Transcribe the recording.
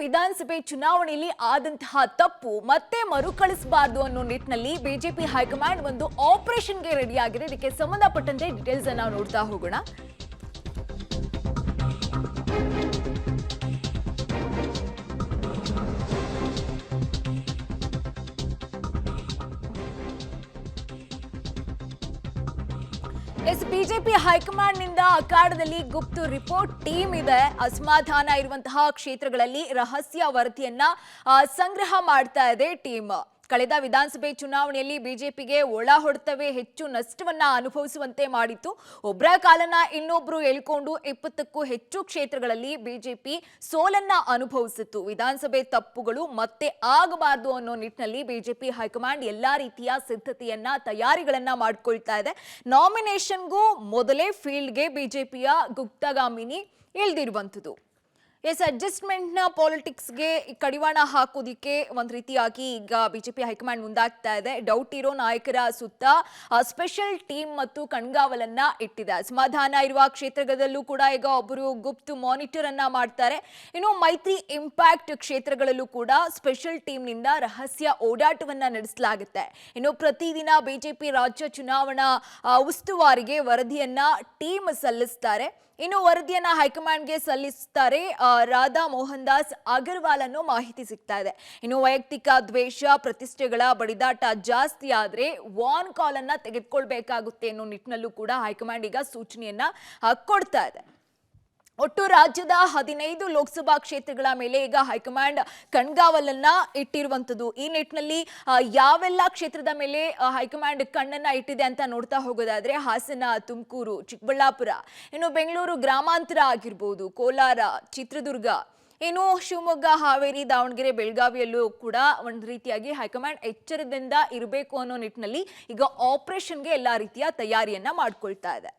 ವಿಧಾನಸಭೆ ಚುನಾವಣೆಯಲ್ಲಿ ಆದಂತಹ ತಪ್ಪು ಮತ್ತೆ ಮರುಕಳಿಸಬಾರದು ಅನ್ನೋ ನಿಟ್ಟಿನಲ್ಲಿ ಬಿಜೆಪಿ ಹೈಕಮಾಂಡ್ ಒಂದು ಆಪರೇಷನ್ಗೆ ರೆಡಿ ಆಗಿದೆ. ಇದಕ್ಕೆ ಸಂಬಂಧಪಟ್ಟಂತೆ ಡೀಟೇಲ್ಸ್ ಅನ್ನು ನೋಡ್ತಾ ಹೋಗೋಣ. ಬಿಜೆಪಿ ಹೈಕಮಾಂಡ್ ನಿಂದ ಅಖಾಡದಲ್ಲಿ ಗುಪ್ತ ರಿಪೋರ್ಟ್ ಟೀಮ್ ಇದೆ. ಅಸಮಾಧಾನ ಇರುವಂತಹ ಕ್ಷೇತ್ರಗಳಲ್ಲಿ ರಹಸ್ಯ ವರದಿಯನ್ನ ಸಂಗ್ರಹ ಮಾಡ್ತಾ ಇದೆ ಟೀಮ್. ಕಳೆದ ವಿಧಾನಸಭೆ ಚುನಾವಣೆಯಲ್ಲಿ ಬಿಜೆಪಿಗೆ ಒಳ ಹೊಡೆತವೇ ಹೆಚ್ಚು ನಷ್ಟವನ್ನ ಅನುಭವಿಸುವಂತೆ ಮಾಡಿತ್ತು. ಒಬ್ಬರ ಕಾಲನ್ನ ಇನ್ನೊಬ್ರು ಎಳ್ಕೊಂಡು 20ಕ್ಕೂ ಹೆಚ್ಚು ಕ್ಷೇತ್ರಗಳಲ್ಲಿ ಬಿಜೆಪಿ ಸೋಲನ್ನ ಅನುಭವಿಸಿತ್ತು. ವಿಧಾನಸಭೆ ತಪ್ಪುಗಳು ಮತ್ತೆ ಆಗಬಾರದು ಅನ್ನೋ ನಿಟ್ಟಿನಲ್ಲಿ ಬಿಜೆಪಿ ಹೈಕಮಾಂಡ್ ಎಲ್ಲಾ ರೀತಿಯ ಸಿದ್ಧತೆಯನ್ನ ತಯಾರಿಗಳನ್ನ ಮಾಡ್ಕೊಳ್ತಾ ಇದೆ. ನಾಮಿನೇಷನ್ಗೂ ಮೊದಲೇ ಫೀಲ್ಡ್ಗೆ ಬಿಜೆಪಿಯ ಗುಪ್ತಗಾಮಿನಿ ಇಳಿದಿರುವಂಥದ್ದು. ಅಡ್ಜಸ್ಟ್ಮೆಂಟ್ನ ಪಾಲಿಟಿಕ್ಸ್ಗೆ ಕಡಿವಾಣ ಹಾಕೋದಿಕ್ಕೆ ಒಂದು ರೀತಿಯಾಗಿ ಈಗ ಬಿಜೆಪಿ ಹೈಕಮಾಂಡ್ ಮುಂದಾಗ್ತಾ ಇದೆ. ಡೌಟ್ ಇರೋ ನಾಯಕರ ಸುತ್ತ ಸ್ಪೆಷಲ್ ಟೀಮ್ ಮತ್ತು ಕಣ್ಗಾವಲನ್ನ ಇಟ್ಟಿದೆ. ಅಸಮಾಧಾನ ಇರುವ ಕ್ಷೇತ್ರಗಳಲ್ಲೂ ಕೂಡ ಈಗ ಒಬ್ಬರು ಗುಪ್ತ ಮಾನಿಟರ್ ಅನ್ನ ಮಾಡ್ತಾರೆ. ಇನ್ನು ಮೈತ್ರಿ ಇಂಪ್ಯಾಕ್ಟ್ ಕ್ಷೇತ್ರಗಳಲ್ಲೂ ಕೂಡ ಸ್ಪೆಷಲ್ ಟೀಮ್ನಿಂದ ರಹಸ್ಯ ಓಡಾಟವನ್ನ ನಡೆಸಲಾಗುತ್ತೆ. ಇನ್ನು ಪ್ರತಿದಿನ ಬಿಜೆಪಿ ರಾಜ್ಯ ಚುನಾವಣಾ ಉಸ್ತುವಾರಿಗೆ ವರದಿಯನ್ನ ಟೀಮ್ ಸಲ್ಲಿಸ್ತಾರೆ. ಇನ್ನು ವರದಿಯನ್ನ ಹೈಕಮಾಂಡ್ಗೆ ಸಲ್ಲಿಸುತ್ತಾರೆ ರಾಧಾ ಮೋಹನ್ ದಾಸ್ ಅಗರ್ವಾಲ್ ಅನ್ನೋ ಮಾಹಿತಿ ಸಿಗ್ತಾ ಇದೆ. ಇನ್ನು ವೈಯಕ್ತಿಕ ದ್ವೇಷ, ಪ್ರತಿಷ್ಠೆಗಳ ಬಡಿದಾಟ ಜಾಸ್ತಿ ಆದ್ರೆ ವಾರ್ನ್ ಕಾಲ್ ಅನ್ನ ತೆಗೆದುಕೊಳ್ಬೇಕಾಗುತ್ತೆ ಅನ್ನೋ ನಿಟ್ಟಿನಲ್ಲೂ ಕೂಡ ಹೈಕಮಾಂಡ್ ಈಗ ಸೂಚನೆಯನ್ನ ಕೊಡ್ತಾ ಇದೆ. ಒಟ್ಟು ರಾಜ್ಯದ 15 ಲೋಕಸಭಾ ಕ್ಷೇತ್ರಗಳ ಮೇಲೆ ಈಗ ಹೈಕಮಾಂಡ್ ಕಣ್ಗಾವಲನ್ನ ಇಟ್ಟಿರುವಂಥದ್ದು. ಈ ನಿಟ್ಟಿನಲ್ಲಿ ಯಾವೆಲ್ಲ ಕ್ಷೇತ್ರದ ಮೇಲೆ ಹೈಕಮಾಂಡ್ ಕಣ್ಣನ್ನ ಇಟ್ಟಿದೆ ಅಂತ ನೋಡ್ತಾ ಹೋಗೋದಾದ್ರೆ ಹಾಸನ, ತುಮಕೂರು, ಚಿಕ್ಕಬಳ್ಳಾಪುರ, ಇನ್ನು ಬೆಂಗಳೂರು ಗ್ರಾಮಾಂತರ ಆಗಿರ್ಬೋದು, ಕೋಲಾರ, ಚಿತ್ರದುರ್ಗ, ಇನ್ನು ಶಿವಮೊಗ್ಗ, ಹಾವೇರಿ, ದಾವಣಗೆರೆ, ಬೆಳಗಾವಿಯಲ್ಲೂ ಕೂಡ ಒಂದು ರೀತಿಯಾಗಿ ಹೈಕಮಾಂಡ್ ಎಚ್ಚರದಿಂದ ಇರಬೇಕು ಅನ್ನೋ ನಿಟ್ಟಿನಲ್ಲಿ ಈಗ ಆಪರೇಷನ್ಗೆ ಎಲ್ಲಾ ರೀತಿಯ ತಯಾರಿಯನ್ನ ಮಾಡ್ಕೊಳ್ತಾ ಇದೆ.